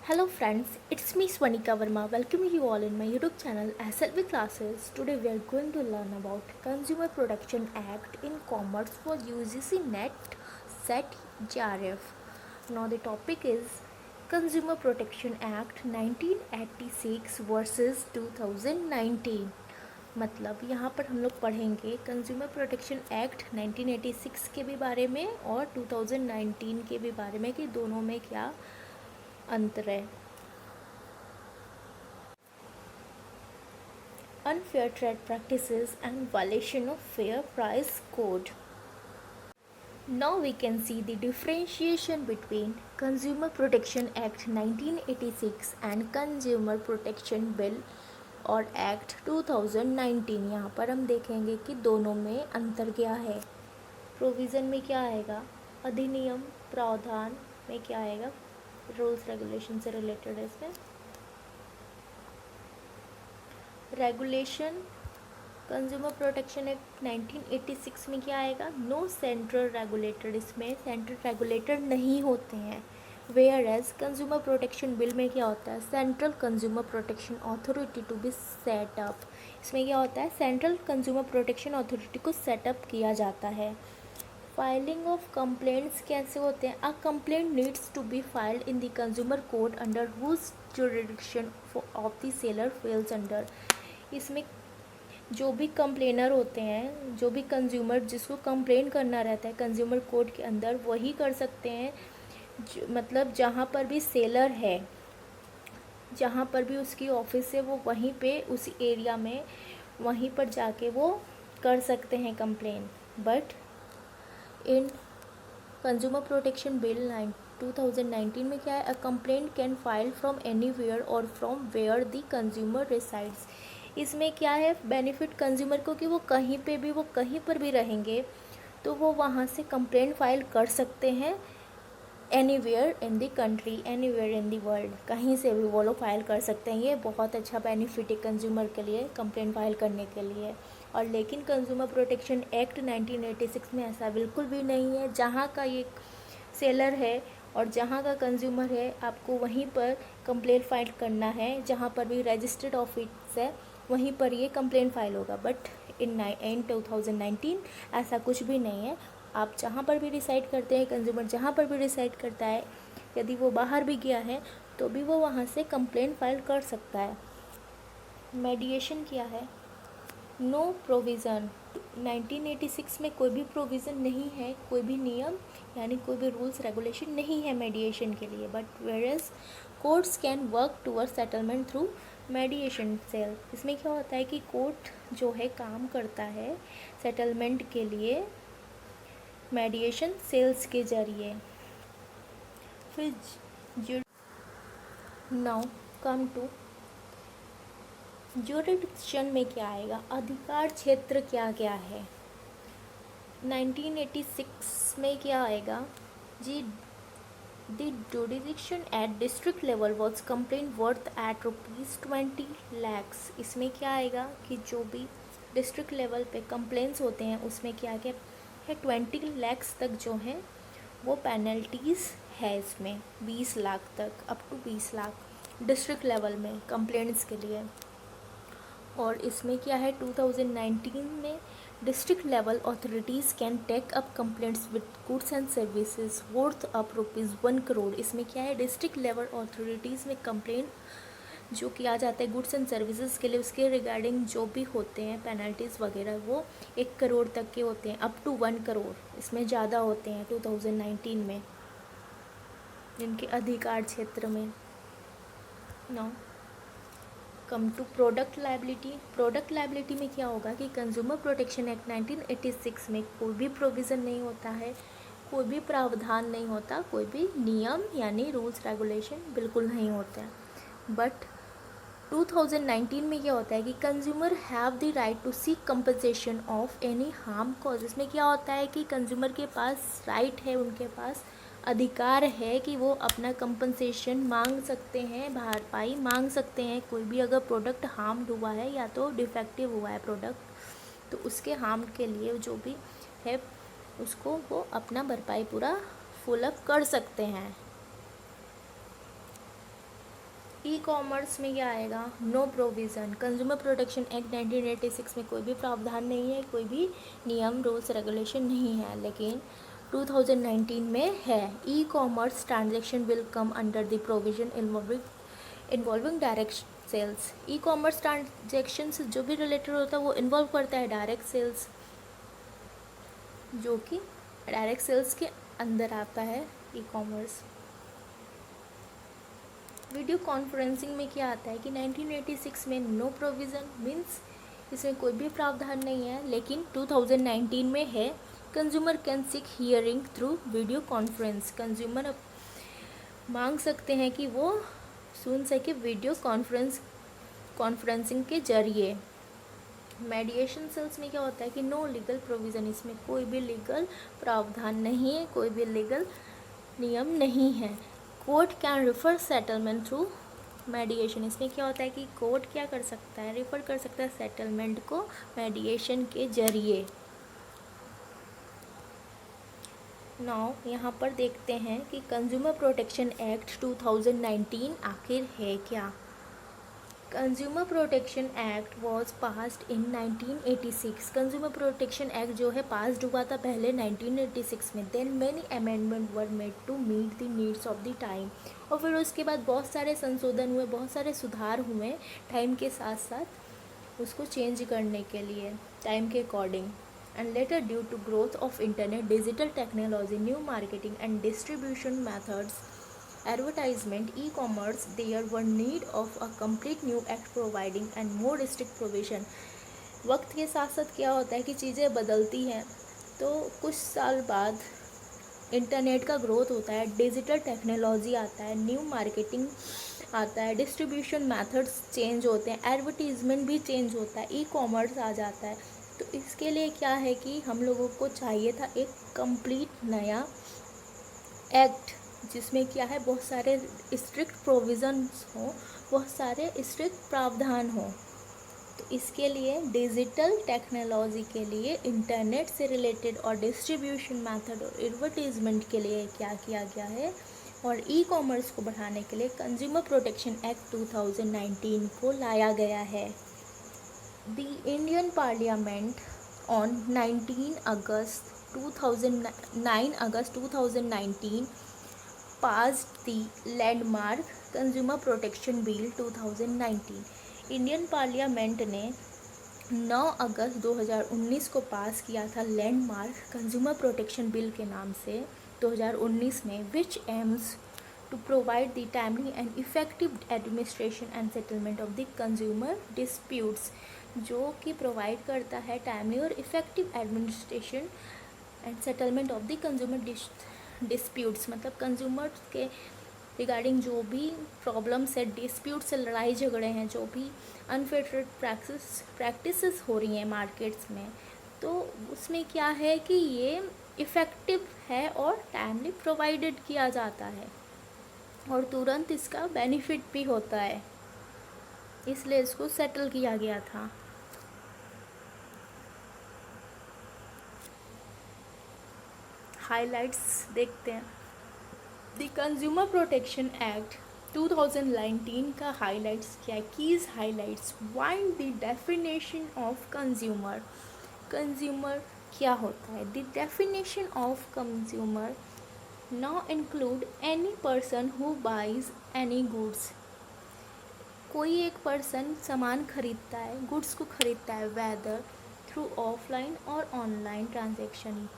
Hello friends, it's me Swanika Verma. Welcome you all in my YouTube channel SLV Classes. Today we are going to learn about Consumer Protection Act in Commerce for UGC NET SET JRF. Now the topic is Consumer Protection Act 1986 versus 2019. मतलब यहाँ पर हम लोग पढ़ेंगे consumer protection act 1986 के भी बारे में और 2019 के भी बारे में कि दोनों में क्या अंतर है. Unfair trade practices and violation of fair price code. Now we can see the differentiation between Consumer Protection Act 1986 and Consumer Protection Bill और एक्ट 2019. यहाँ पर हम देखेंगे कि दोनों में अंतर क्या है. प्रोविज़न में क्या आएगा, अधिनियम प्रावधान में क्या आएगा, रूल्स रेगुलेशन से रिलेटेड है. इसमें रेगुलेशन कंज्यूमर प्रोटेक्शन एक्ट 1986 में क्या आएगा, नो सेंट्रल रेगुलेटर. इसमें सेंट्रल रेगुलेटर नहीं होते हैं. Whereas consumer protection bill में क्या होता है, central consumer protection authority to be set up. इसमें क्या होता है, सेंट्रल कंज्यूमर प्रोटेक्शन अथॉरिटी को सेटअप किया जाता है. फाइलिंग ऑफ कंप्लेंट्स कैसे होते हैं, a complaint needs to be filed in the consumer court under whose jurisdiction of the seller falls under. इसमें जो भी कंप्लेनर होते हैं, जो भी कंज्यूमर जिसको कंप्लेन करना रहता है कंज्यूमर कोर्ट के अंदर, वही कर सकते हैं. मतलब जहाँ पर भी सेलर है, जहाँ पर भी उसकी ऑफिस है, वो वहीं पे उस एरिया में वहीं पर जाके वो कर सकते हैं complain. But in consumer protection bill 2019 में क्या है, a complaint can file from anywhere और from where the consumer resides. इसमें क्या है बेनिफिट कंज्यूमर को कि वो कहीं पर भी रहेंगे तो वो वहाँ से कंप्लेंट फाइल कर सकते हैं. Anywhere in the country, anywhere in the world, कहीं से भी वो लोग फाइल कर सकते हैं. ये बहुत अच्छा बेनिफिट है कंज्यूमर के लिए कंप्लेंट फाइल करने के लिए. और लेकिन कंज्यूमर प्रोटेक्शन एक्ट 1986 में ऐसा बिल्कुल भी नहीं है. जहाँ का ये सेलर है और जहाँ का कंज्यूमर है, आपको वहीं पर कंप्लेंट फाइल करना है. जहाँ पर भी रजिस्टर्ड ऑफिस है वहीं पर ये कंप्लेंट फाइल होगा. बट इन 2019 ऐसा कुछ भी नहीं है. आप जहाँ पर भी डिसाइड करते हैं, कंज्यूमर जहाँ पर भी डिसाइड करता है, यदि वो बाहर भी गया है तो भी वो वहाँ से कंप्लेंट फाइल कर सकता है. मेडिएशन क्या है, नो प्रोविज़न. 1986 में कोई भी प्रोविज़न नहीं है, कोई भी नियम यानी कोई भी रूल्स रेगुलेशन नहीं है मेडिएशन के लिए. But whereas courts can work toward settlement through mediation cell. इसमें क्या होता है कि कोर्ट जो है काम करता है सेटलमेंट के लिए मेडिएशन सेल्स के जरिए. फिर नाउ कम टू जुरिडिक्शन में क्या आएगा, अधिकार क्षेत्र क्या क्या है. 1986 में क्या आएगा जी, the jurisdiction at district level was complaint worth at ₹20 lakhs. इसमें क्या आएगा कि जो भी डिस्ट्रिक्ट लेवल पे कंप्लेंट्स होते हैं उसमें क्या क्या है, 20 lakhs तक जो है वो पेनल्टीज़ है. इसमें 20 लाख तक, up to 20 lakh district level में कंप्लेंट्स के लिए. और इसमें क्या है 2019 में district level authorities can take up complaints with goods and services worth up ₹1 crore. इसमें क्या है, डिस्ट्रिक्ट लेवल अथॉरिटीज़ में कंप्लेंट जो किया जाता है गुड्स एंड सर्विसेज के लिए, उसके रिगार्डिंग जो भी होते हैं पेनल्टीज़ वगैरह, वो 1 करोड़ तक के होते हैं, अप टू 1 करोड़. इसमें ज़्यादा होते हैं 2019 में इनके अधिकार क्षेत्र में. No come to product liability. Product liability में क्या होगा कि कंज्यूमर प्रोटेक्शन एक्ट 1986 में कोई भी प्रोविज़न नहीं होता है, कोई भी प्रावधान नहीं होता, कोई भी नियम यानी रूल्स रेगुलेशन बिल्कुल नहीं होते हैं. बट 2019 में क्या होता है कि consumer have the right to seek compensation of any harm cause. इसमें क्या होता है कि कंज्यूमर के पास राइट है, उनके पास अधिकार है कि वो अपना कंपनसेशन मांग सकते हैं, भरपाई मांग सकते हैं. कोई भी अगर प्रोडक्ट हार्म्ड हुआ है या तो डिफेक्टिव हुआ है प्रोडक्ट, तो उसके हार्म के लिए जो भी है उसको वो अपना भरपाई पूरा फुल अप कर सकते हैं. ई कॉमर्स में क्या आएगा, no provision. Consumer protection act 1986 में कोई भी प्रावधान नहीं है, कोई भी नियम रूल्स रेगुलेशन नहीं है, लेकिन 2019 में है। E commerce transaction will come under the provision involving direct sales. E commerce transaction से जो भी रिलेटेड होता है वो इन्वॉल्व करता है डायरेक्ट सेल्स, जो कि डायरेक्ट सेल्स के अंदर आता है ई कॉमर्स। वीडियो कॉन्फ्रेंसिंग में क्या आता है कि 1986 में नो प्रोविज़न मीन्स इसमें कोई भी प्रावधान नहीं है, लेकिन 2019 में है। Consumer can seek hearing through video conference. Consumer मांग सकते हैं कि वो सुन सके वीडियो कॉन्फ्रेंसिंग के जरिए। मेडिएशन सेल्स में क्या होता है कि नो लीगल प्रोविज़न, इसमें कोई भी लीगल प्रावधान नहीं है, कोई भी लीगल नियम नहीं है। Court can refer settlement through मेडिएशन, इसमें क्या होता है कि कोर्ट क्या कर सकता है, रिफ़र कर सकता है सेटलमेंट को मेडिएशन के जरिए। नाउ यहाँ पर देखते हैं कि कंज्यूमर प्रोटेक्शन एक्ट 2019 आखिर है क्या। Consumer protection act was passed in 1986। Consumer protection act जो है पास्ड हुआ था पहले 1986 में। Then many amendment were made to meet the needs of the time, और फिर उसके बाद बहुत सारे संशोधन हुए, बहुत सारे सुधार हुए टाइम के साथ साथ उसको चेंज करने के लिए टाइम के according. And later due to growth of internet, digital technology, new marketing and distribution methods, advertisement, e-commerce, there were need of a complete new act providing and more strict provision। वक्त के साथ साथ क्या होता है कि चीज़ें बदलती हैं, तो कुछ साल बाद इंटरनेट का ग्रोथ होता है, डिजिटल टेक्नोलॉजी आता है, न्यू मार्केटिंग आता है, डिस्ट्रीब्यूशन मेथड्स चेंज होते हैं, एडवर्टीजमेंट भी चेंज होता है, ई कॉमर्स आ जाता है। तो इसके लिए क्या है कि हम लोगों को चाहिए था एक कंप्लीट नया एक्ट, जिसमें क्या है बहुत सारे स्ट्रिक्ट प्रोविज़न्स हों, बहुत सारे स्ट्रिक्ट प्रावधान हों। तो इसके लिए डिजिटल टेक्नोलॉजी के लिए, इंटरनेट से रिलेटेड और डिस्ट्रीब्यूशन मेथड और एडवर्टीजमेंट के लिए क्या किया गया है, और ई कॉमर्स को बढ़ाने के लिए कंज्यूमर प्रोटेक्शन एक्ट 2019 को लाया गया है। The Indian parliament on 9 August 2019 passed the landmark consumer protection bill 2019। Indian parliament ने 9 अगस्त 2019 को पास किया था लैंडमार्क कंज्यूमर प्रोटेक्शन बिल के नाम से 2019 में, which aims to provide the timely and effective administration and settlement of the consumer disputes, जो कि प्रोवाइड करता है टाइमली और effective administration and settlement of the consumer disputes, मतलब कंज्यूमर के रिगार्डिंग जो भी प्रॉब्लम्स है, डिस्प्यूट से लड़ाई झगड़े हैं, जो भी अनफेयर प्रैक्टिसेस हो रही हैं मार्केट्स में, तो उसमें क्या है कि ये इफ़ेक्टिव है और टाइमली प्रोवाइडेड किया जाता है और तुरंत इसका बेनिफिट भी होता है, इसलिए इसको सेटल किया गया था। हाइलाइट्स देखते हैं। द कंज्यूमर प्रोटेक्शन एक्ट 2019 का हाइलाइट्स क्या है, कीज हाइलाइट्स। वाइंड the definition of consumer. Consumer क्या होता है? The definition of consumer now include any person who buys any goods. कोई एक पर्सन सामान खरीदता है, गुड्स को खरीदता है, वेदर थ्रू ऑफलाइन और ऑनलाइन ट्रांजेक्शन।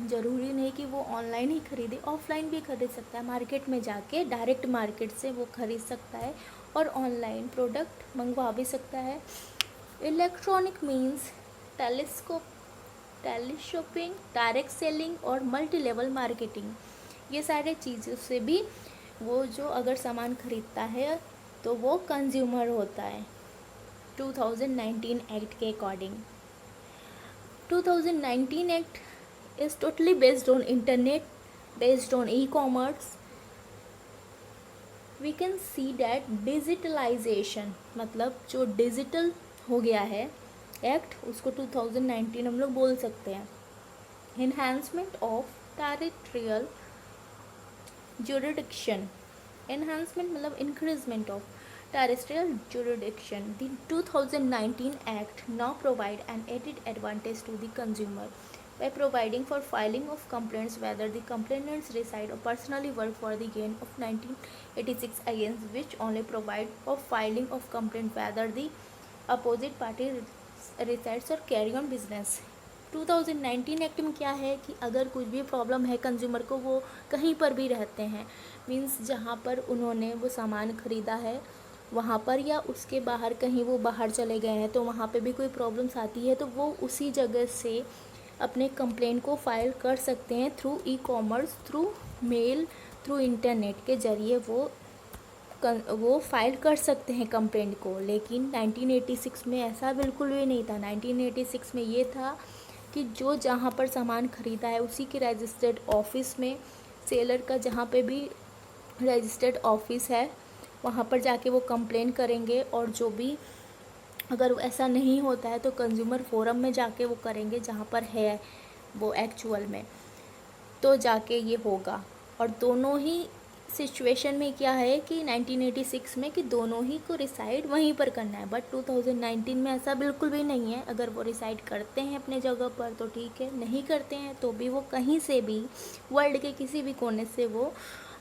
ज़रूरी नहीं कि वो ऑनलाइन ही खरीदे, ऑफलाइन भी खरीद सकता है, मार्केट में जाके डायरेक्ट मार्केट से वो खरीद सकता है और ऑनलाइन प्रोडक्ट मंगवा भी सकता है। Electronic means teleshopping, direct selling और मल्टी लेवल मार्केटिंग, ये सारे चीज़ों से भी वो जो अगर सामान खरीदता है तो वो कंज्यूमर होता है 2019 एक्ट के according. 2019 act is totally based on internet, based on e-commerce. We can see that digitalization, मतलब जो डिजिटल हो गया है एक्ट, उसको 2019 हम लोग बोल सकते हैं। enhancement of territorial jurisdiction, enhancement मतलब increasement of terrestrial jurisdiction. The 2019 Act now provide an added advantage to the consumer by providing for filing of complaints whether the complainants reside or personally work for the gain of 1986 against which only provide for filing of complaint whether the opposite party resides or carry on business. 2019 act में क्या है कि अगर कुछ भी problem है consumer को, वो कहीं पर भी रहते हैं, मीन्स जहाँ पर उन्होंने वो सामान ख़रीदा है वहाँ पर या उसके बाहर कहीं वो बाहर चले गए हैं तो वहाँ पे भी कोई प्रॉब्लम्स आती है तो वो उसी जगह से अपने कंप्लेंट को फाइल कर सकते हैं through e commerce, through mail, through internet के ज़रिए वो फाइल कर सकते हैं कंप्लेंट को। लेकिन 1986 में ऐसा बिल्कुल भी नहीं था। 1986 में ये था कि जो जहाँ पर सामान ख़रीदा है उसी के रजिस्टर्ड ऑफिस में, सेलर का जहाँ पे भी रजिस्टर्ड ऑफिस है वहाँ पर जाके वो कंप्लेन करेंगे, और जो भी अगर ऐसा नहीं होता है तो कंज्यूमर फोरम में जाके वो करेंगे जहाँ पर है वो एक्चुअल में, तो जाके ये होगा। और दोनों ही सिचुएशन में क्या है कि 1986 में कि दोनों ही को रिसाइड वहीं पर करना है, बट 2019 में ऐसा बिल्कुल भी नहीं है। अगर वो रिसाइड करते हैं अपने जगह पर तो ठीक है, नहीं करते हैं तो भी वो कहीं से भी वर्ल्ड के किसी भी कोने से वो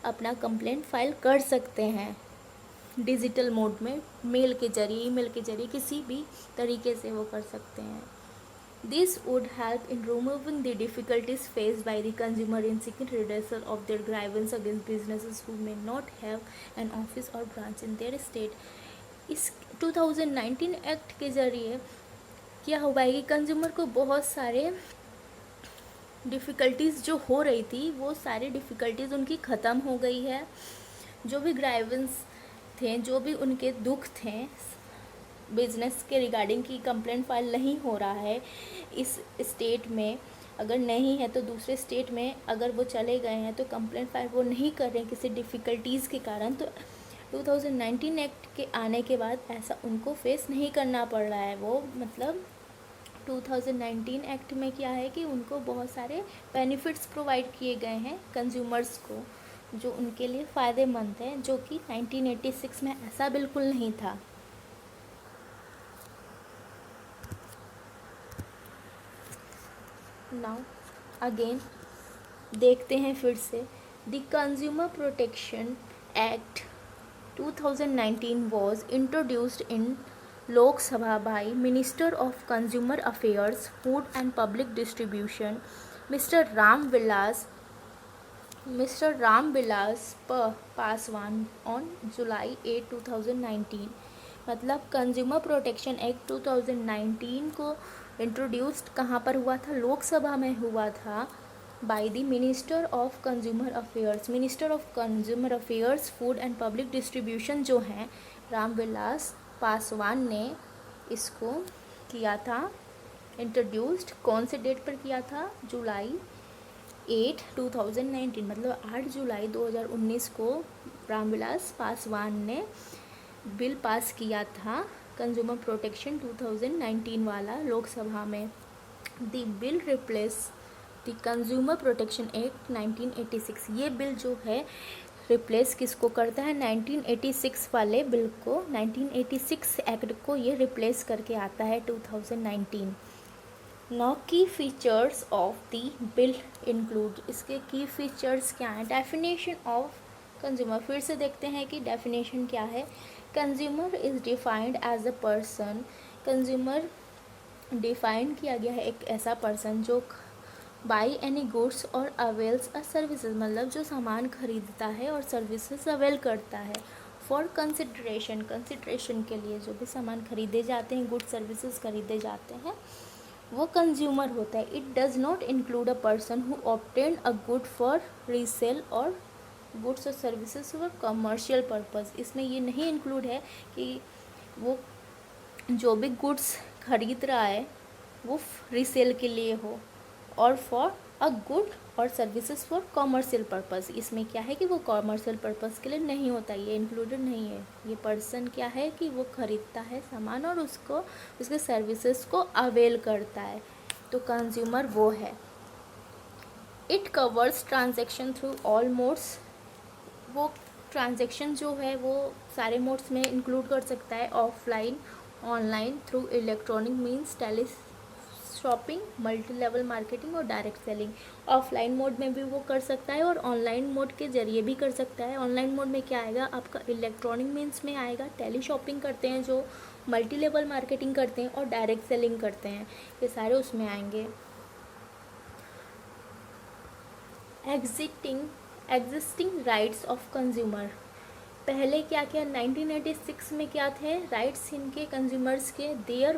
अपना कंप्लेंट फाइल कर सकते हैं डिजिटल मोड में, मेल के जरिए, ईमेल के जरिए, किसी भी तरीके से वो कर सकते हैं। This would help in removing the difficulties faced by the consumer in seeking redressal of their grievance against businesses who may not have an office or branch in their state. इस 2019 एक्ट के ज़रिए क्या हुआ है कि consumer को बहुत सारे डिफ़िकल्टीज़ जो हो रही थी वो सारी डिफ़िकल्टीज़ उनकी ख़त्म हो गई है। जो भी ग्राइवेंस थे, जो भी उनके दुख थे बिजनेस के रिगार्डिंग की कंप्लेंट फाइल नहीं हो रहा है इस स्टेट में, अगर नहीं है तो दूसरे स्टेट में अगर वो चले गए हैं तो कंप्लेंट फाइल वो नहीं कर रहे हैं किसी डिफ़िकल्टीज़ के कारण, तो 2019 एक्ट के आने के बाद ऐसा उनको फेस नहीं करना पड़ रहा है। वो मतलब 2019 एक्ट में क्या है कि उनको बहुत सारे बेनिफिट्स प्रोवाइड किए गए हैं कंज्यूमर्स को जो उनके लिए फ़ायदेमंद हैं, जो कि 1986 में ऐसा बिल्कुल नहीं था। नाउ अगेन देखते हैं फिर से, the consumer protection act 2019 was introduced in Lok Sabha by minister of consumer affairs, food and public distribution mister Ram Vilas Paswan on July 8, 2019। मतलब कंज्यूमर प्रोटेक्शन एक्ट 2019 को इंट्रोड्यूस्ड कहाँ पर हुआ था? लोकसभा में हुआ था by the minister of consumer affairs, food and public distribution जो हैं रामविलास पासवान ने इसको किया था इंट्रोड्यूस्ड। कौन से डेट पर किया था? जुलाई 8, 2019, मतलब 8 जुलाई 2019 को रामविलास पासवान ने बिल पास किया था कंज्यूमर प्रोटेक्शन 2019 वाला लोकसभा में। The bill replace the consumer protection act 1986। ये बिल जो है रिप्लेस किसको करता है? 1986 वाले बिल को, 1986 एक्ट को ये रिप्लेस करके आता है 2019। नाउ की features of the bill include, इसके की फीचर्स क्या हैं? डेफिनेशन ऑफ कंज्यूमर, फिर से देखते हैं कि डेफिनेशन क्या है। Consumer is defined as a person, consumer define किया गया है एक ऐसा पर्सन जो बाई एनी गुड्स और अवेल्स अ सर्विसेज, मतलब जो सामान खरीदता है और सर्विसेज अवेल करता है। फॉर कंसिडरेशन, कंसिडरेशन के लिए जो भी सामान खरीदे जाते हैं, गुड सर्विसेज खरीदे जाते हैं, वो कंज्यूमर होता है। It does not include a person who obtain a good for resale और गुड्स और सर्विसेज फॉर कमर्शियल पर्पस। इसमें ये नहीं इंक्लूड है कि वो जो भी गुड्स खरीद रहा है वो रीसेल के लिए हो, और फॉर अ गुड और सर्विसेज फॉर कॉमर्शियल पर्पस। इसमें क्या है कि वो कॉमर्शियल पर्पस के लिए नहीं होता, ये इंक्लूडेड नहीं है। ये पर्सन क्या है कि वो खरीदता है सामान और उसको उसके सर्विसेज को अवेल करता है, तो कंज्यूमर वो है। It covers transaction through all modes, वो ट्रांजैक्शन जो है वो सारे मोड्स में इंक्लूड कर सकता है, offline, online, through electronic means, tele shopping, multi level marketing और डायरेक्ट सेलिंग। ऑफलाइन मोड में भी वो कर सकता है और ऑनलाइन मोड के जरिए भी कर सकता है। ऑनलाइन मोड में क्या आएगा आपका, इलेक्ट्रॉनिक मीन्स में आएगा, टेली शॉपिंग करते हैं जो, मल्टी लेवल मार्केटिंग करते हैं और डायरेक्ट सेलिंग करते हैं, ये सारे उसमें आएंगे। एग्जिस्टिंग राइट्स ऑफ कंज्यूमर, पहले क्या क्या 1986 में क्या थे राइट्स इनके कंज्यूमर्स के, there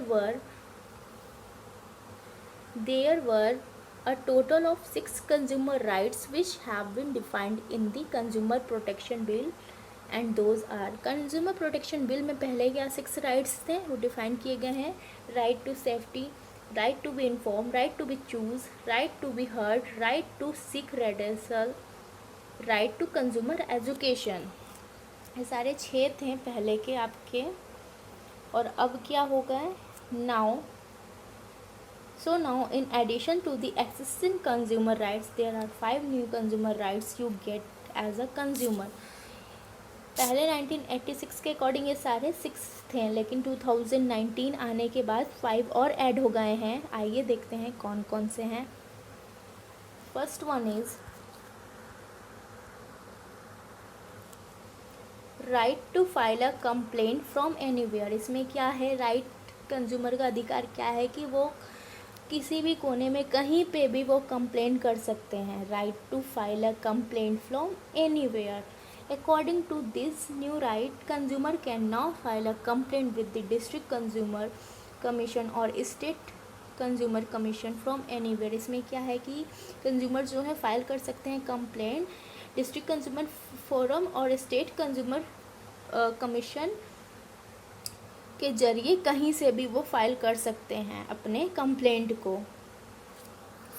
were a total of 6 consumer rights which have been defined in the Consumer Protection Bill and those are, Consumer Protection Bill में पहले क्या 6 राइट्स थे वो डिफाइन किए गए हैं, right to safety, right to be inform, right to be choose, right to be heard, right to seek redressal, right to consumer education. ये सारे 6 थे पहले के आपके, और अब क्या हो गए now. So now in addition to the existing consumer rights, there are 5 new consumer rights you get as a consumer. पहले 1986 के अकॉर्डिंग ये सारे 6 थे, लेकिन 2019 आने के बाद 5 और ऐड हो गए हैं। आइए देखते हैं कौन कौन से हैं। First one is right to file a complaint from anywhere. इसमें क्या है, राइट कंज्यूमर का अधिकार क्या है कि वो किसी भी कोने में कहीं पे भी वो कंप्लेंट कर सकते हैं। Right to file a complaint from anywhere. According to this new right, consumer can now file a complaint with the district consumer commission और state consumer commission from anywhere. इसमें क्या है कि कंज्यूमर जो है फाइल कर सकते हैं कंप्लेंट डिस्ट्रिक्ट कंज्यूमर फोरम और स्टेट कंज्यूमर कमीशन के जरिए कहीं से भी वो फाइल कर सकते हैं अपने कंप्लेंट को।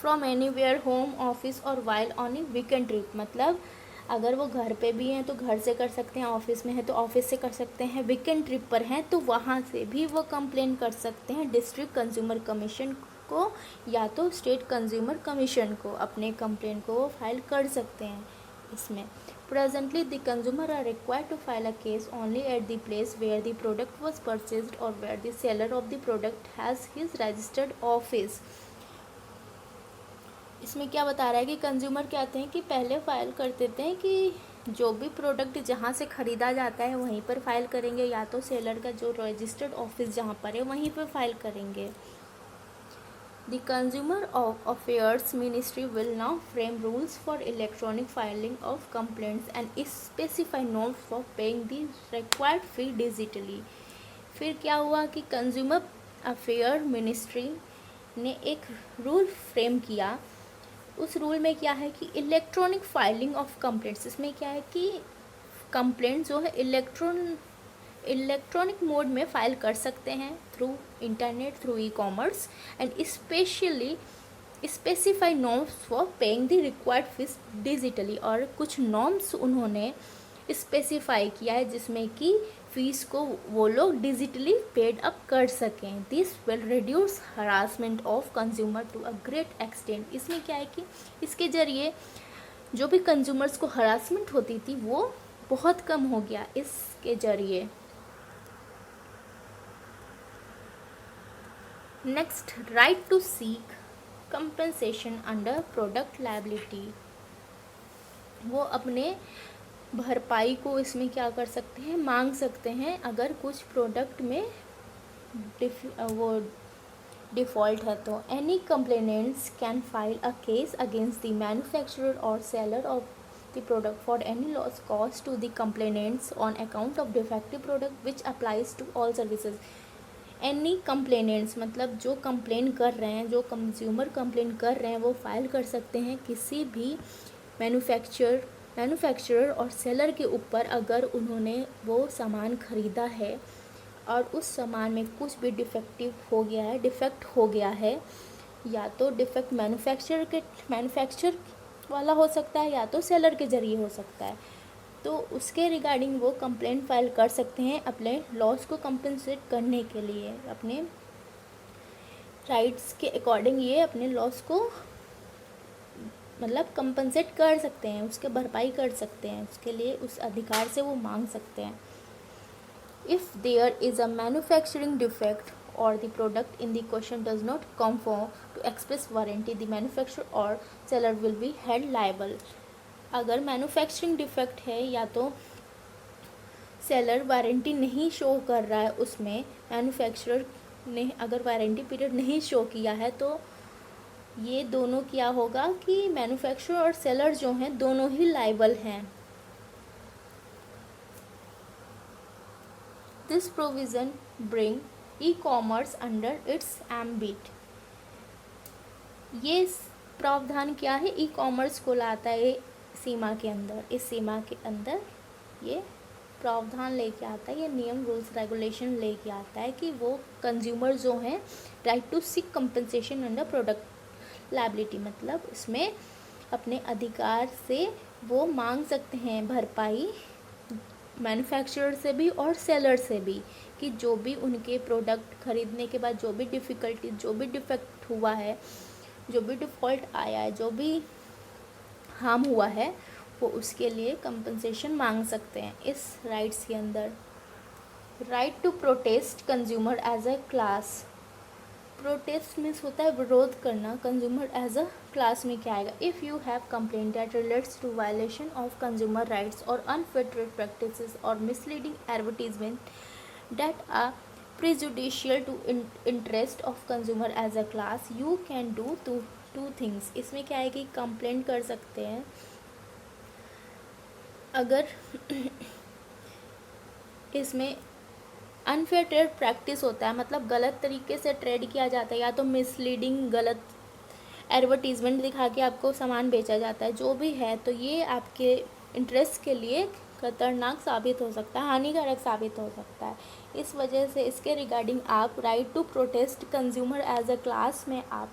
फ्रॉम एनीवेयर, होम, ऑफिस और while on A weekend trip, मतलब अगर वो घर पे भी हैं तो घर से कर सकते हैं, ऑफिस में है तो ऑफिस से कर सकते हैं, वीकेंड ट्रिप पर हैं तो वहाँ से भी वो कंप्लेन कर सकते हैं डिस्ट्रिक्ट कंज्यूमर कमीशन को या तो स्टेट कंज्यूमर कमीशन को। अपने कंप्लेन को वो फाइल कर सकते हैं इसमें। Presently, the consumer are required to file a case only at the place where the product was purchased or where the seller of the product has his registered office. इसमें क्या बता रहा है कि कंज्यूमर कहते हैं कि पहले फाइल करते थे कि जो भी प्रोडक्ट जहाँ से ख़रीदा जाता है वहीं पर फाइल करेंगे या तो सेलर का जो रजिस्टर्ड ऑफिस जहाँ पर है वहीं पर फाइल करेंगे। The Consumer Affairs Ministry will now frame rules for electronic filing of complaints and specify norms for paying the required fee digitally. फिर क्या हुआ कि कंज्यूमर अफेयर मिनिस्ट्री ने एक रूल फ्रेम किया। उस रूल में क्या है कि इलेक्ट्रॉनिक फाइलिंग ऑफ कंप्लेंट्स, इसमें क्या है कि कंप्लेंट जो है इलेक्ट्रॉनिक मोड में फाइल कर सकते हैं through internet, through e commerce and specially specify norms for paying the required fees digitally. और कुछ नॉर्म्स उन्होंने स्पेसिफाई किया है जिसमें कि फ़ीस को वो लोग डिजिटली पेड अप कर सकें। This will reduce harassment of consumer to a great extent. इसमें क्या है कि इसके ज़रिए जो भी कंज्यूमर्स को हरासमेंट होती थी वो बहुत कम हो गया इसके ज़रिए। Next, right to seek compensation under product liability. वो अपने भरपाई को इसमें क्या कर सकते हैं, मांग सकते हैं अगर कुछ प्रोडक्ट में वो डिफ़ॉल्ट है तो। Any complainants can file a case against the manufacturer और seller of the product for any loss cause to the complainants on account of defective product which applies to all services. Any complainants मतलब जो complain कर रहे हैं, जो consumer complain कर रहे हैं वो फाइल कर सकते हैं किसी भी मैन्युफैक्चरर और सेलर के ऊपर अगर उन्होंने वो सामान ख़रीदा है और उस सामान में कुछ भी डिफेक्ट हो गया है, या तो डिफेक्ट मैन्युफैक्चर वाला हो सकता है या तो सेलर के ज़रिए हो सकता है, तो उसके रिगार्डिंग वो कंप्लेंट फाइल कर सकते हैं अपने लॉस को कंपनसेट करने के लिए। अपने राइट्स के अकॉर्डिंग ये अपने लॉस को मतलब कंपनसेट कर सकते हैं, उसके भरपाई कर सकते हैं, उसके लिए उस अधिकार से वो मांग सकते हैं। If there is a manufacturing defect or the product in the question does not conform to express warranty, the manufacturer or seller will be held liable. अगर मैन्युफैक्चरिंग डिफेक्ट है या तो सेलर वारंटी नहीं शो कर रहा है, उसमें manufacturer ने अगर वारंटी पीरियड नहीं शो किया है, तो ये दोनों क्या होगा कि मैन्युफैक्चरर और सेलर जो हैं दोनों ही लाइबल हैं। This provision bring e-commerce under its ambit. ये प्रावधान क्या है? ई कॉमर्स को लाता है सीमा के अंदर। इस सीमा के अंदर ये प्रावधान लेके आता है, ये नियम रूल्स रेगुलेशन लेके आता है कि वो कंज्यूमर जो हैं right to seek compensation under product liability, मतलब इसमें अपने अधिकार से वो मांग सकते हैं भरपाई मैन्युफैक्चरर से भी और सेलर से भी, कि जो भी उनके प्रोडक्ट खरीदने के बाद जो भी डिफ़िकल्टी, जो भी डिफेक्ट हुआ है, जो भी डिफ़ॉल्ट आया है, जो भी हार्म हुआ है, वो उसके लिए कंपनसेशन मांग सकते हैं इस राइट्स के अंदर। Right to protest consumer as a class. Protest means होता है विरोध करना। कंज्यूमर एज अ क्लास में क्या आएगा? If you have complaint that relates to violation of consumer rights और अनफेयर ट्रेड प्रैक्टिसेस और misleading advertisement that are prejudicial to interest of consumer as a class, you can do two things. इसमें क्या है कि complaint कर सकते हैं अगर इसमें अनफेयर ट्रेड प्रैक्टिस होता है, मतलब गलत तरीके से ट्रेड किया जाता है, या तो मिसलीडिंग गलत एडवर्टीजमेंट दिखा के आपको सामान बेचा जाता है, जो भी है, तो ये आपके इंटरेस्ट के लिए खतरनाक साबित हो सकता है, हानिकारक साबित हो सकता है। इस वजह से इसके रिगार्डिंग आप right to protest consumer as a class में आप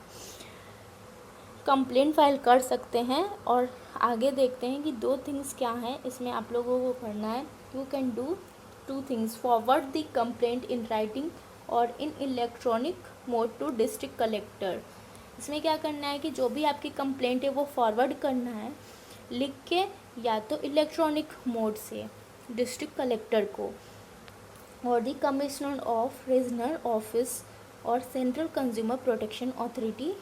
कंप्लेंट फाइल कर सकते हैं। और आगे देखते हैं कि 2 थिंग्स क्या हैं इसमें आप लोगों को करना है। You can do 2 things: forward the complaint in writing और in electronic mode to district collector। इसमें क्या करना है कि जो भी आपकी कंप्लेंट है वो फॉरवर्ड करना है लिख के, या तो इलेक्ट्रॉनिक मोड से डिस्ट्रिक्ट कलेक्टर को, और दी कमिश्नर ऑफ रीजनल ऑफिस और central consumer protection authority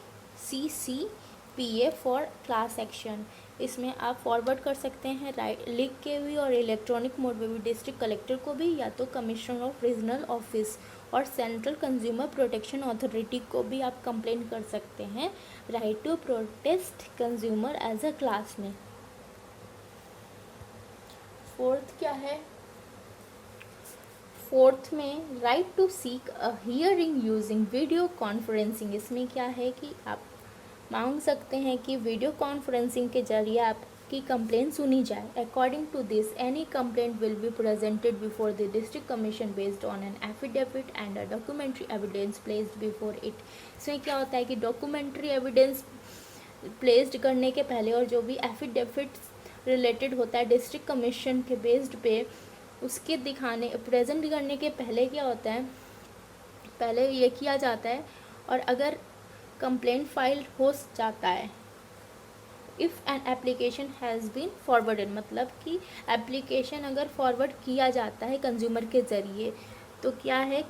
CCPA for class action. इसमें आप फॉरवर्ड कर सकते हैं राइट लिख के भी, और इलेक्ट्रॉनिक मोड में भी डिस्ट्रिक्ट कलेक्टर को भी, या तो कमिश्नर ऑफ रीजनल ऑफिस और सेंट्रल कंज्यूमर प्रोटेक्शन अथॉरिटी को भी आप कंप्लेंट कर सकते हैं right to protest consumer as a class में। 4th क्या है? 4th में right to seek a hearing using video conferencing. इसमें क्या है कि आप मांग सकते हैं कि वीडियो कॉन्फ्रेंसिंग के जरिए आपकी कंप्लेंट सुनी जाए। According to this any complaint will be presented before the district commission based on an affidavit and a documentary evidence placed before it. इसमें क्या होता है कि डॉक्यूमेंट्री एविडेंस प्लेस्ड करने के पहले और जो भी एफिडेविट रिलेटेड होता है डिस्ट्रिक्ट कमीशन के बेस्ड पे, उसके दिखाने प्रेजेंट करने के पहले क्या होता है, पहले ये किया जाता है। और अगर कंप्लेंट फाइल हो जाता है, if an application has been forwarded, मतलब कि एप्लीकेशन अगर फॉरवर्ड किया जाता है कंज्यूमर के ज़रिए, तो क्या है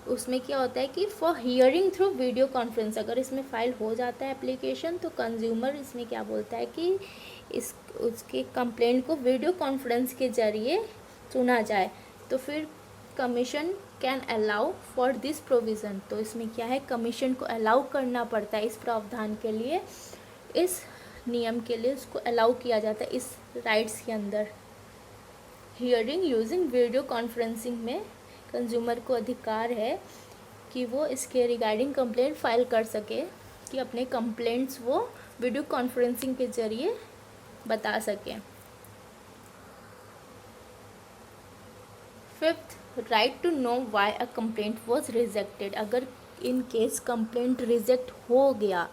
उसमें क्या होता है कि for hearing through video conference, अगर इसमें फ़ाइल हो जाता है एप्लीकेशन, तो कंज्यूमर इसमें क्या बोलता है कि उसके कंप्लेंट को वीडियो कॉन्फ्रेंस के ज़रिए सुना जाए, तो फिर commission can allow for this provision. तो इसमें क्या है, कमीशन को अलाउ करना पड़ता है इस प्रावधान के लिए, इस नियम के लिए उसको अलाउ किया जाता है इस राइट्स के अंदर। हियरिंग यूजिंग वीडियो कॉन्फ्रेंसिंग में कंज्यूमर को अधिकार है कि वो इसके रिगार्डिंग कंप्लेंट फाइल कर सके, कि अपने कंप्लेंट्स वो वीडियो कॉन्फ्रेंसिंग के ज़रिए बता सकें। 5th, right to know why a complaint was rejected. अगर इन केस कंप्लेंट रिजेक्ट हो गया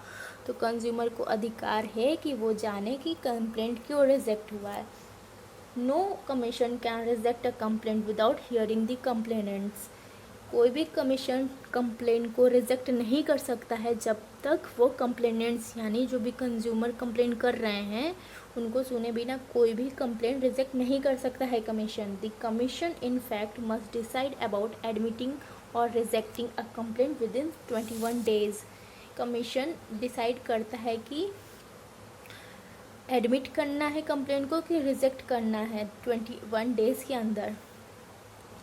तो कंज्यूमर को अधिकार है कि वो जाने कि कंप्लेंट क्यों रिजेक्ट हुआ है। No commission can reject a complaint without hearing the complainants. कोई भी कमीशन कंप्लेन को रिजेक्ट नहीं कर सकता है जब तक वो कंप्लेनेंट्स यानी जो भी कंज्यूमर कंप्लेन कर रहे हैं उनको सुने बिना कोई भी कंप्लेन रिजेक्ट नहीं कर सकता है commission. The commission in fact must decide about admitting और rejecting a complain within 21 days. Commission decide करता है कि एडमिट करना है कंप्लेन को कि रिजेक्ट करना है 21 डेज़ के अंदर।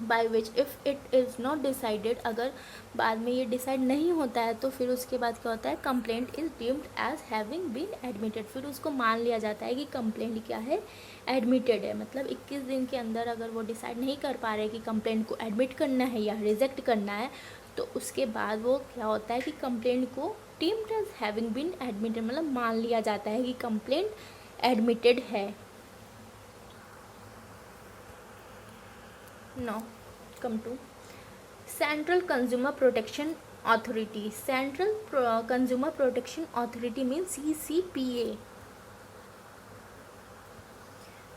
By which if it is not decided, अगर बाद में ये डिसाइड नहीं होता है तो फिर उसके बाद क्या होता है, complaint is deemed as having been admitted. फिर उसको मान लिया जाता है कि कंप्लेंट क्या है, एडमिटेड है। मतलब 21 दिन के अंदर अगर वो डिसाइड नहीं कर पा रहे कि कंप्लेंट को एडमिट करना है या रिजेक्ट करना है तो उसके बाद वो क्या होता है कि कंप्लेंट को deemed as having been admitted, मतलब मान लिया जाता है कि कंप्लेंट एडमिटेड है। Now come to Central Consumer Protection Authority. Central Consumer Protection Authority means CCPA.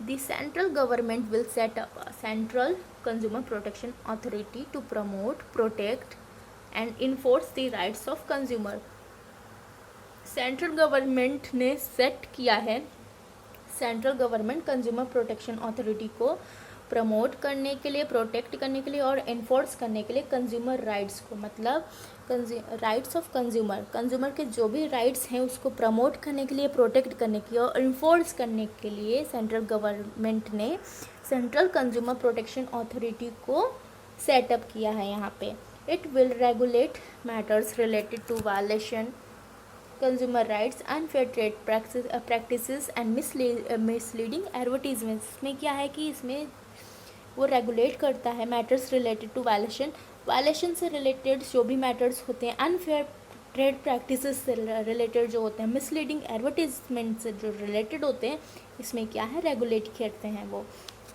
The central government will set up a Central Consumer Protection Authority to promote, protect and enforce the rights of consumer. Central government ने set किया है, central government consumer protection authority को promote करने के लिए, protect करने के लिए और एनफोर्स करने के लिए कंज्यूमर राइट्स को, मतलब राइट्स ऑफ कंज्यूमर, कंज्यूमर के जो भी राइट्स हैं उसको प्रमोट करने के लिए, प्रोटेक्ट करने के लिए और इन्फोर्स करने के लिए सेंट्रल गवर्नमेंट ने सेंट्रल कंज्यूमर प्रोटेक्शन अथॉरिटी को सेटअप किया है यहाँ पे। It will regulate matters related to violation consumer rights, unfair trade practices and misleading advertisements. इसमें क्या है कि इसमें वो रेगुलेट करता है matters related to violation, violation से रिलेटेड जो भी मैटर्स होते हैं, अनफेयर ट्रेड प्रैक्टिसेस से रिलेटेड जो होते हैं, मिसलीडिंग एडवर्टीजमेंट से जो रिलेटेड होते हैं, इसमें क्या है, रेगुलेट करते हैं वो।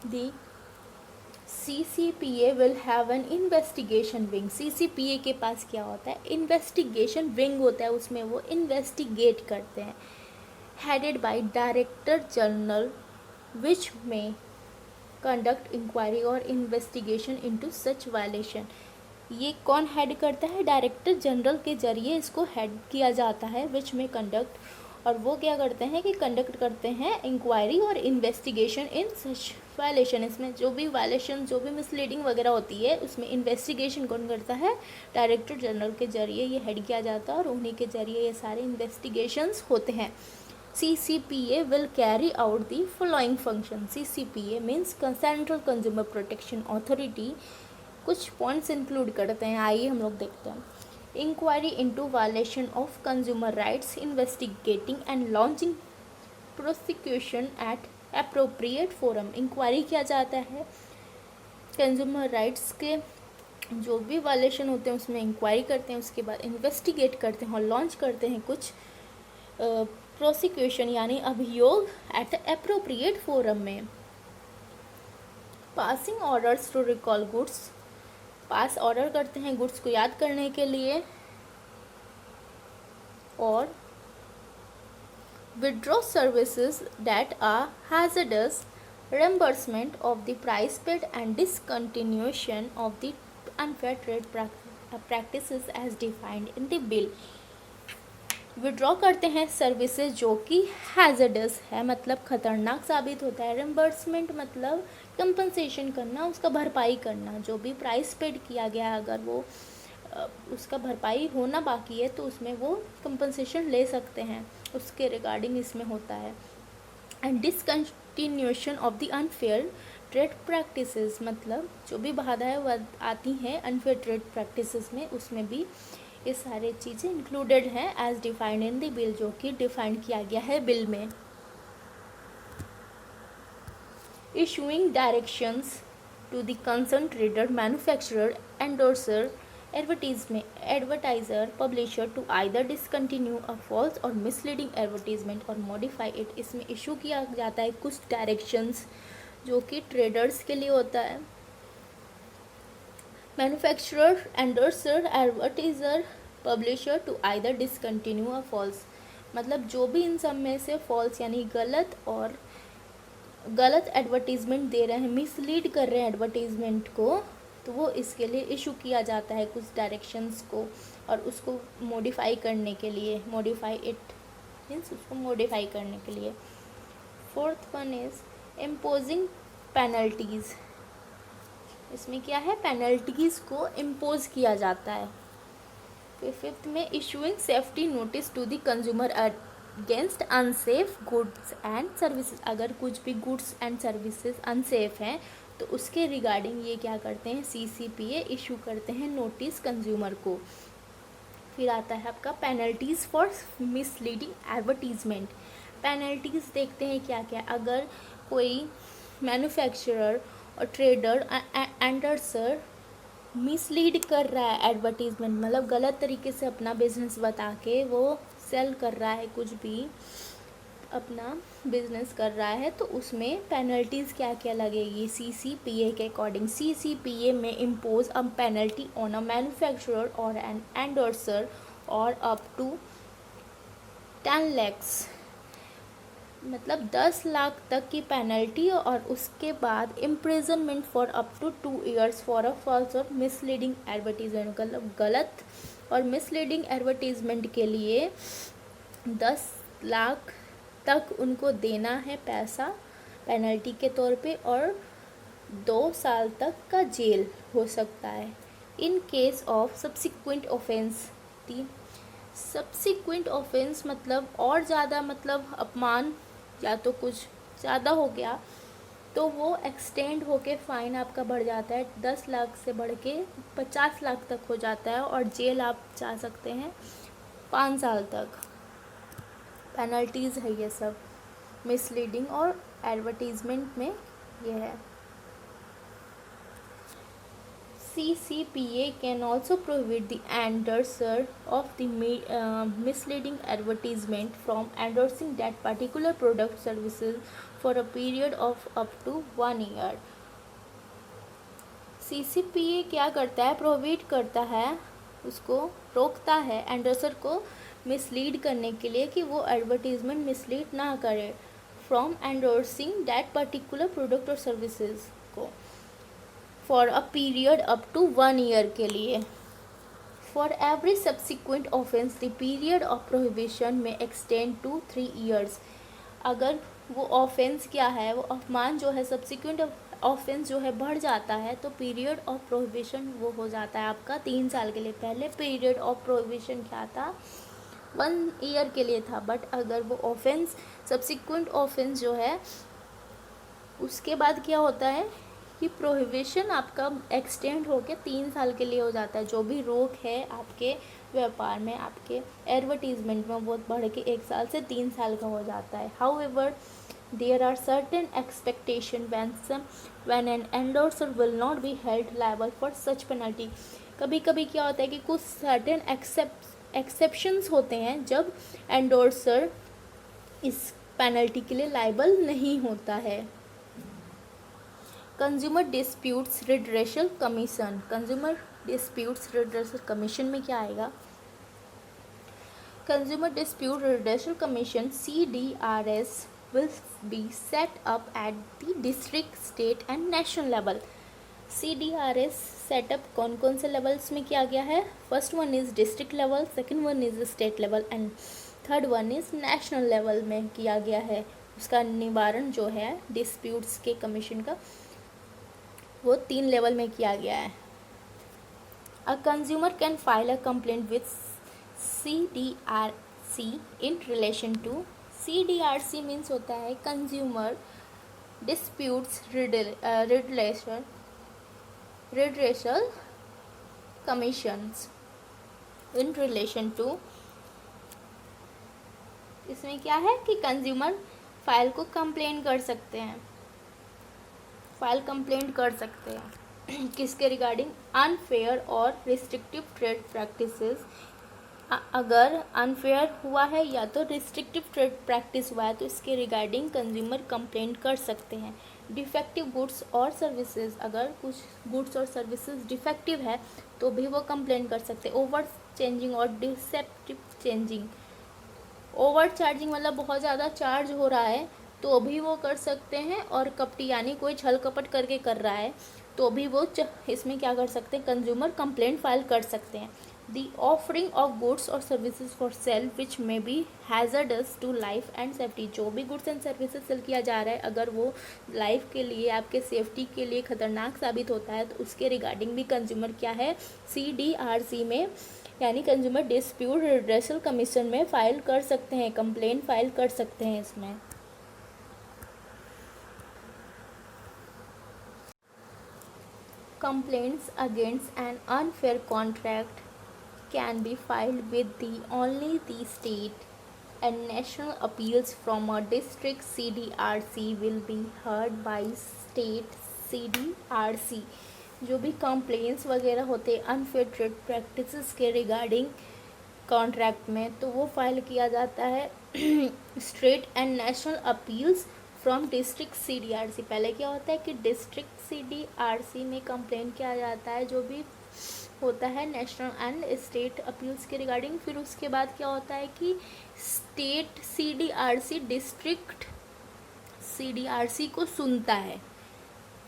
दी CCPA will have an investigation wing. CCPA के पास क्या होता है, इन्वेस्टिगेशन विंग होता है, उसमें वो इन्वेस्टिगेट करते हैं। हेडेड बाय डायरेक्टर जनरल विच में कंडक्ट इंक्वायरी और इन्वेस्टिगेशन इनटू सच वायलेशन। ये कौन हेड करता है, डायरेक्टर जनरल के जरिए इसको हेड किया जाता है, विच में कंडक्ट, और वो क्या करते हैं कि कंडक्ट करते हैं इंक्वायरी और इन्वेस्टिगेशन इन सच वायलेशन। इसमें जो भी वायलेशन, जो भी मिसलीडिंग वगैरह होती है उसमें इन्वेस्टिगेशन कौन करता है, डायरेक्टर जनरल के जरिए ये हेड किया जाता है और उन्हीं के जरिए ये सारे इन्वेस्टिगेशंस होते हैं। CCPA will carry out the following function. CCPA means Central Consumer Protection Authority कुछ पॉइंट्स इंक्लूड करते हैं, आइए हम लोग देखते हैं। Inquiry into violation of consumer rights, investigating and launching prosecution at appropriate forum. Inquiry किया जाता है कंज्यूमर राइट्स के जो भी वायलेशन होते हैं उसमें इंक्वायरी करते हैं, उसके बाद इन्वेस्टिगेट करते हैं और लॉन्च करते हैं कुछ प्रोसिक्यूशन यानी अभियोग एट अप्रोप्रिएट फोरम में। Passing orders to recall goods, pass order करते हैं गुड्स को याद करने के लिए, और withdraw services that are hazardous, reimbursement of the price paid and discontinuation of the unfair trade practices as defined in the bill. Withdraw करते हैं सर्विसेज जो कि हैजर्डस है, मतलब खतरनाक साबित होता है। रिम्बर्समेंट मतलब कंपनसेशन करना, उसका भरपाई करना, जो भी प्राइस पेड किया गया अगर वो उसका भरपाई होना बाकी है तो उसमें वो कंपनसेशन ले सकते हैं, उसके रिगार्डिंग इसमें होता है। And discontinuation of the unfair trade practices, मतलब जो भी बाधाएं वो आती हैं अनफेयर ट्रेड प्रैक्टिसेस में, उसमें भी ये सारी चीज़ें इंक्लूडेड हैं as defined in the bill, जो कि डिफाइन किया गया है बिल में। Issuing directions to the concern trader, manufacturer, endorser, advertiser, publisher to either discontinue a false or misleading advertisement or modify it। इसमें इशू किया जाता है कुछ डायरेक्शंस जो कि ट्रेडर्स के लिए होता है। Manufacturer, endorser, advertiser, publisher to either discontinue a false, मतलब जो भी इन सब में से फॉल्स यानी गलत एडवर्टीजमेंट दे रहे हैं, मिसलीड कर रहे हैं एडवर्टीजमेंट को, तो वो इसके लिए इशू किया जाता है कुछ डायरेक्शंस को, और उसको मॉडिफाई करने के लिए, मॉडिफाई इट मीन्स उसको मॉडिफाई करने के लिए। Fourth one is imposing penalties. इसमें क्या है, पेनल्टीज़ को इम्पोज किया जाता है। फिर फिफ्थ में issuing safety notice to the consumer against unsafe goods and services. अगर कुछ भी गुड्स एंड सर्विसेज अनसेफ हैं तो उसके रिगार्डिंग ये क्या करते हैं, CCPA इशू करते हैं नोटिस कंज्यूमर को। फिर आता है आपका penalties for misleading advertisement. Penalties देखते हैं क्या क्या, अगर कोई मैन्युफैक्चरर और ट्रेडर एंडर्सर मिसलीड कर रहा है एडवर्टीजमेंट, मतलब गलत तरीके से अपना बिजनेस बता के वो सेल कर रहा है, कुछ भी अपना बिजनेस कर रहा है, तो उसमें पेनल्टीज़ क्या क्या लगेगी CCPA के अकॉर्डिंग। CCPA में impose a penalty on a manufacturer और एन एंडोर्सर और अप टू 10 lakhs, मतलब 10 लाख तक की पेनल्टी, और उसके बाद imprisonment for up to 2 years for a false और मिसलीडिंग एडवर्टीजमेंट। मतलब गलत और मिसलीडिंग एडवर्टीजमेंट के लिए 10 लाख तक उनको देना है पैसा पेनल्टी के तौर पे, और 2 साल तक का जेल हो सकता है। In case of subsequent offence. Subsequent offence मतलब और ज़्यादा, मतलब अपमान या तो कुछ ज़्यादा हो गया तो वो एक्सटेंड होके फ़ाइन आपका बढ़ जाता है, 10 लाख से बढ़ के 50 लाख तक हो जाता है, और जेल आप जा सकते हैं 5 साल तक। पेनल्टीज़ है ये सब मिसलीडिंग और एडवर्टीजमेंट में ये है। CCPA can also prohibit the endorser of the misleading advertisement from endorsing that particular product services for a period of up to 1 year. CCPA क्या करता है, प्रोहिबिट करता है, उसको रोकता है एंडोर्सर को मिसलीड करने के लिए कि वो एडवर्टीजमेंट मिसलीड ना करे from endorsing that particular product और सर्विसेज को for a period up to 1 year के लिए। For every subsequent offence the period of prohibition may extend to 3 years। अगर वो ऑफेंस क्या है, वो अपमान जो है, सब्सिक्वेंट ऑफेंस जो है बढ़ जाता है, तो पीरियड ऑफ प्रोहिबिशन वो हो जाता है आपका 3 साल के लिए। पहले पीरियड ऑफ प्रोहिबिशन क्या था, 1 year के लिए था, बट अगर वो ऑफेंस सब्सिक्वेंट ऑफेंस जो है उसके बाद क्या होता है कि प्रोहिबिशन आपका एक्सटेंड होकर 3 साल के लिए हो जाता है। जो भी रोक है आपके व्यापार में, आपके एडवर्टीजमेंट में, वो बढ़ के 1 साल से 3 साल का हो जाता है। However there are certain expectation when an endorser will not be held liable for such penalty. कभी कभी क्या होता है कि कुछ सर्टेन एक्सेप्शंस होते हैं जब एंडोर्सर इस पेनल्टी के लिए लायबल नहीं होता है। Consumer disputes redressal commission. Consumer disputes redressal commission में क्या आएगा, consumer dispute redressal commission CDRS will be set up at the district, state and national level। CDRS setup कौन कौन से लेवल्स में किया गया है, first one is district level, second one is state level and third one is national level में किया गया है। उसका निवारण जो है डिस्प्यूट्स के कमीशन का, वो 3 लेवल में किया गया है। A consumer can file a complaint with CDRC in relation to, CDRC means होता है consumer disputes redressal commissions in relation to. इसमें क्या है कि कंज्यूमर फाइल को कंप्लेंट कर सकते हैं, फाइल कंप्लेंट कर सकते हैं किसके रिगार्डिंग, अनफेयर और रिस्ट्रिक्टिव ट्रेड प्रैक्टिसेस। अगर अनफेयर हुआ है या तो रिस्ट्रिक्टिव ट्रेड प्रैक्टिस हुआ है तो इसके रिगार्डिंग कंज्यूमर कंप्लेंट कर सकते हैं। डिफेक्टिव गुड्स और सर्विसेज, अगर कुछ गुड्स और सर्विसेज डिफेक्टिव है तो भी वो कंप्लेंट कर सकते हैं। ओवर चेंजिंग और डिसेप्टिव चेंजिंग, ओवर चार्जिंग मतलब बहुत ज़्यादा चार्ज हो रहा है तो भी वो कर सकते हैं, और कपटी यानी कोई छल कपट करके कर रहा है तो भी वो इसमें क्या कर सकते हैं, कंज्यूमर कंप्लेंट फाइल कर सकते हैं। दी ऑफरिंग ऑफ गुड्स और services for sale which may be hazardous to life and safety, जो भी गुड्स एंड सर्विसेज सेल किया जा रहा है अगर वो लाइफ के लिए, आपके सेफ्टी के लिए खतरनाक साबित होता है तो उसके रिगार्डिंग भी कंज्यूमर क्या है, CDRC में यानी कंज्यूमर डिस्प्यूट रिड्रेसल कमीशन में फाइल कर सकते हैं, कंप्लेंट फाइल कर सकते हैं इसमें। Complaints against an unfair contract can be filed with only the state, and national appeals from a district CDRC will be heard by state CDRC। जो भी कंप्लेंट्स वगैरह होते हैं अनफेयर ट्रेड प्रैक्टिसेस के रिगार्डिंग कॉन्ट्रैक्ट में, तो वो file किया जाता है state and national appeals from district CDRC। पहले क्या होता है कि डिस्ट्रिक्ट CDRC में कंप्लेन किया जाता है जो भी होता है नेशनल एंड स्टेट अपील्स के रिगार्डिंग। फिर उसके बाद क्या होता है कि स्टेट CDRC डिस्ट्रिक्ट CDRC को सुनता है।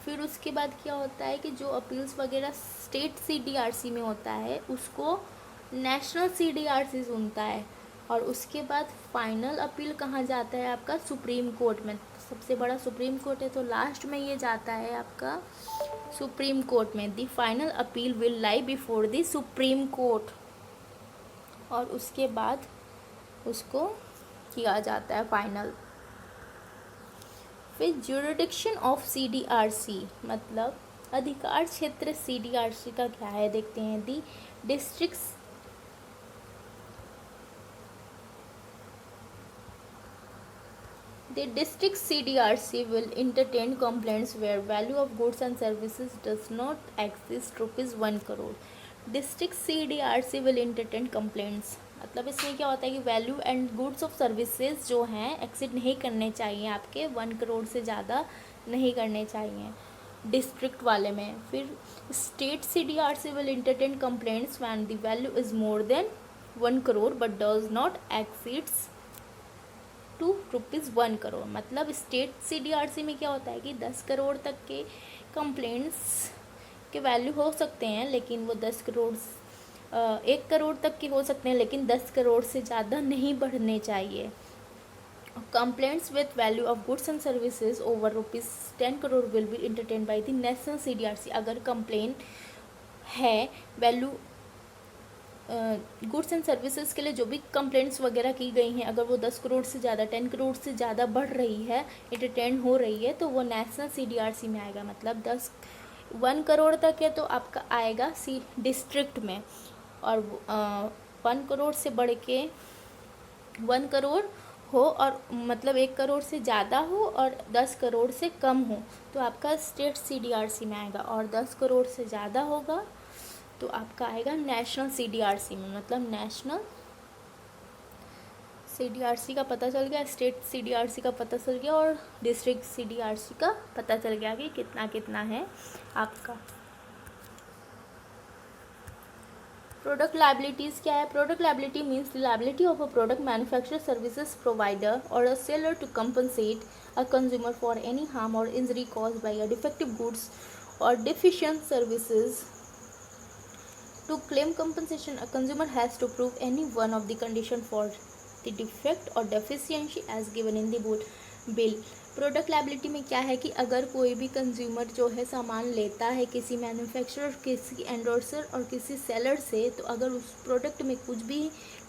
फिर उसके बाद क्या होता है कि जो अपील्स वगैरह स्टेट CDRC में होता है उसको नेशनल CDRC सुनता है, और उसके बाद फाइनल अपील कहाँ जाता है आपका, सुप्रीम कोर्ट में। सबसे बड़ा सुप्रीम कोर्ट है तो लास्ट में ये जाता है आपका सुप्रीम कोर्ट में। The final appeal will lie before the supreme court, और उसके बाद उसको किया जाता है फाइनल। फिर ज्यूरिडिक्शन ऑफ CDRC मतलब अधिकार क्षेत्र CDRC का क्या है देखते हैं। दी district The district CDRC will entertain complaints where value of goods and services does not exceed ₹1 crore. District CDRC will entertain complaints मतलब इसमें क्या होता है कि value and goods of services जो हैं एक्सीड नहीं करने चाहिए, आपके 1 करोड़ से ज़्यादा नहीं करने चाहिए डिस्ट्रिक्ट वाले में। फिर state CDRC will entertain complaints when the value is more than 1 crore but does not exceeds to ₹1 crore. मतलब स्टेट CDRC में क्या होता है कि 10 करोड़ तक के कंप्लेंट्स के वैल्यू हो सकते हैं, लेकिन वो 10 करोड़ 1 करोड़ तक के हो सकते हैं, लेकिन 10 करोड़ से ज़्यादा नहीं बढ़ने चाहिए। Complaints with value of goods and services over ₹10 crore will be entertain by the national CDRC। अगर कंप्लेन है वैल्यू गुड्स एंड सर्विसेज के लिए जो भी कंप्लेंट्स वगैरह की गई हैं, अगर वो 10 करोड़ से ज़्यादा 10 करोड़ से ज़्यादा बढ़ रही है, एंटरटेन हो रही है, तो वो नेशनल CDRC में आएगा। मतलब 1 करोड़ तक है तो आपका आएगा डिस्ट्रिक्ट में, और 1 करोड़ से बढ़ के 1 करोड़ हो और मतलब 1 करोड़ से ज़्यादा हो और 10 करोड़ से कम हो तो आपका स्टेट CDRC में आएगा, और 10 करोड़ से ज़्यादा होगा तो आपका आएगा नेशनल CDRC में। मतलब नेशनल CDRC का पता चल गया, स्टेट CDRC का पता चल गया, और डिस्ट्रिक्ट CDRC का पता चल गया कि कितना कितना है आपका। प्रोडक्ट लाइबिलिटीज़ क्या है। Product liability means the liability of a product manufacturer services provider or a seller to compensate a consumer for any harm or injury cause by a defective goods or deficient services. To claim compensation, a consumer has to prove any one of the condition for the defect or deficiency as given in the bill. Product liability में क्या है कि अगर कोई भी consumer जो है सामान लेता है किसी मैन्युफैक्चरर, किसी एंडोर्सर और किसी सेलर से, तो अगर उस प्रोडक्ट में कुछ भी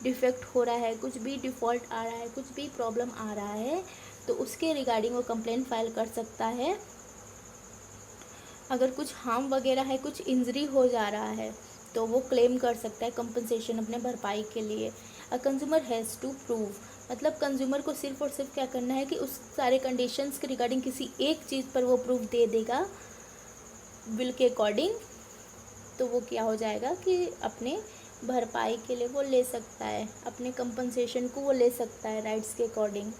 डिफेक्ट हो रहा है, कुछ भी डिफ़ॉल्ट आ रहा है, कुछ भी प्रॉब्लम आ रहा है, तो उसके रिगार्डिंग वो कंप्लेंट फाइल कर सकता है। अगर कुछ हार्म वगैरह है, कुछ इंजरी हो जा रहा है, तो वो क्लेम कर सकता है कंपनसेशन अपने भरपाई के लिए। A consumer has to prove मतलब कंज्यूमर को सिर्फ और सिर्फ क्या करना है कि उस सारे कंडीशंस के रिगार्डिंग किसी एक चीज़ पर वो प्रूफ दे देगा बिल के अकॉर्डिंग, तो वो क्या हो जाएगा कि अपने भरपाई के लिए वो ले सकता है, अपने कंपनसेशन को वो ले सकता है राइट्स के अकॉर्डिंग।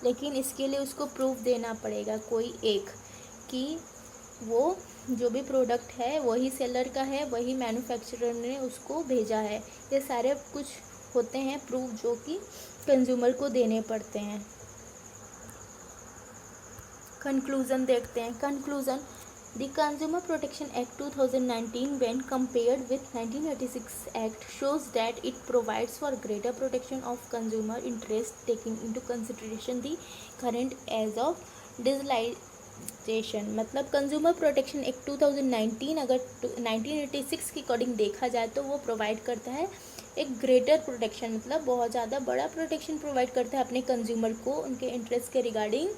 लेकिन इसके लिए उसको प्रूफ देना पड़ेगा कोई एक कि वो जो भी प्रोडक्ट है वही सेलर का है, वही मैन्युफैक्चरर ने उसको भेजा है। ये सारे कुछ होते हैं प्रूफ जो कि कंज्यूमर को देने पड़ते हैं। कंक्लूज़न देखते हैं। Conclusion The Consumer Protection Act 2019, when compared with 1986 Act, shows that it provides for greater protection of consumer interest, taking into consideration the current age of digitalization. मतलब कंज्यूमर प्रोटेक्शन एक्ट 2019 अगर 1986 के according देखा जाए तो वो provide करता है एक ग्रेटर प्रोटेक्शन, मतलब बहुत ज़्यादा बड़ा प्रोटेक्शन प्रोवाइड करता है अपने कंज्यूमर को उनके इंटरेस्ट के regarding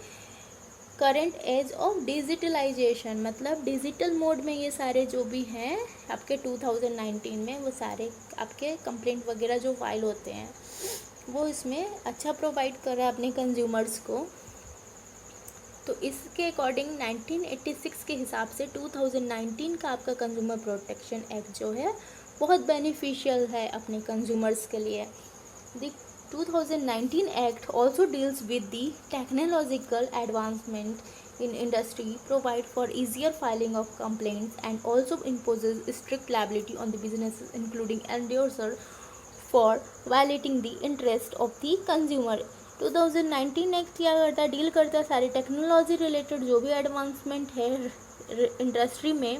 current age of digitalization. मतलब डिजिटल मोड में ये सारे जो भी हैं आपके 2019 में वो सारे आपके कंप्लेंट वगैरह जो फाइल होते हैं वो इसमें अच्छा प्रोवाइड कर रहा है अपने कंज्यूमर्स को। तो इसके अकॉर्डिंग 1986 के हिसाब से 2019 का आपका कंज्यूमर प्रोटेक्शन एक्ट जो है बहुत बेनिफिशियल है अपने कंज्यूमर्स के लिए। The 2019 Act also deals with the technological advancement in industry, provide for easier filing of complaints, and also imposes strict liability on the businesses, including endorser, for violating the interest of the consumer. 2019 Act क्या करता है, deal करता है सारी technology related जो भी advancement है industry में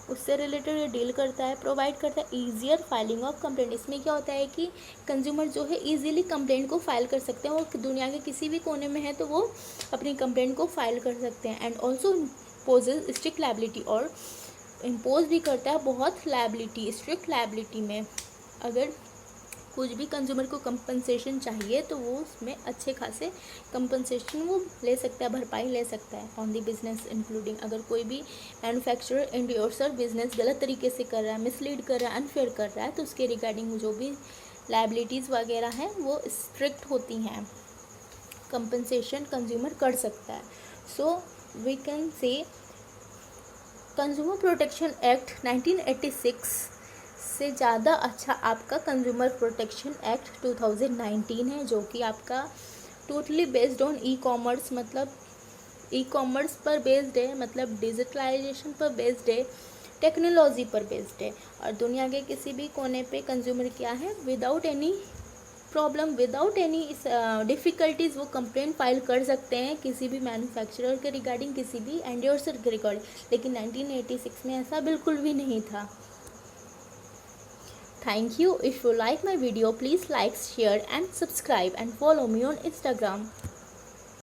उससे रिलेटेड ये डील करता है, प्रोवाइड करता है ईजियर फाइलिंग ऑफ कंप्लेंट। इसमें क्या होता है कि कंज्यूमर जो है ईजिली कंप्लेंट को फाइल कर सकते हैं, वो दुनिया के किसी भी कोने में है तो वो अपनी कंप्लेंट को फाइल कर सकते हैं। And also imposes strict liability, और इम्पोज भी करता है बहुत लायबिलिटी, स्ट्रिक्ट लायबिलिटी में अगर कुछ भी कंज्यूमर को कंपनसेशन चाहिए तो वो उसमें अच्छे खासे कंपनसेशन वो ले सकता है, भरपाई ले सकता है ऑन दी बिजनेस, इंक्लूडिंग अगर कोई भी मैन्युफैक्चरर इंड्यूसर बिजनेस गलत तरीके से कर रहा है, मिसलीड कर रहा है, अनफेयर कर रहा है तो उसके रिगार्डिंग जो भी लायबिलिटीज़ वगैरह हैं वो स्ट्रिक्ट होती हैं, कंपनसेशन कंज्यूमर कर सकता है। So we can say consumer protection act 1986 से ज़्यादा अच्छा आपका कंज्यूमर प्रोटेक्शन एक्ट 2019 है, जो कि आपका totally based on e commerce, मतलब ई कॉमर्स पर बेस्ड है, मतलब डिजिटलाइजेशन पर बेस्ड है, टेक्नोलॉजी पर बेस्ड है। और दुनिया के किसी भी कोने पे कंज्यूमर क्या है without any problem, without any difficulties वो कंप्लेंट फाइल कर सकते हैं किसी भी मैन्युफैक्चरर के रिगार्डिंग, किसी भी एंड्योर्सर के रिगार्डिंग। लेकिन 1986 में ऐसा बिल्कुल भी नहीं था। Thank you. If you like my video, please like, share and subscribe and follow me on Instagram.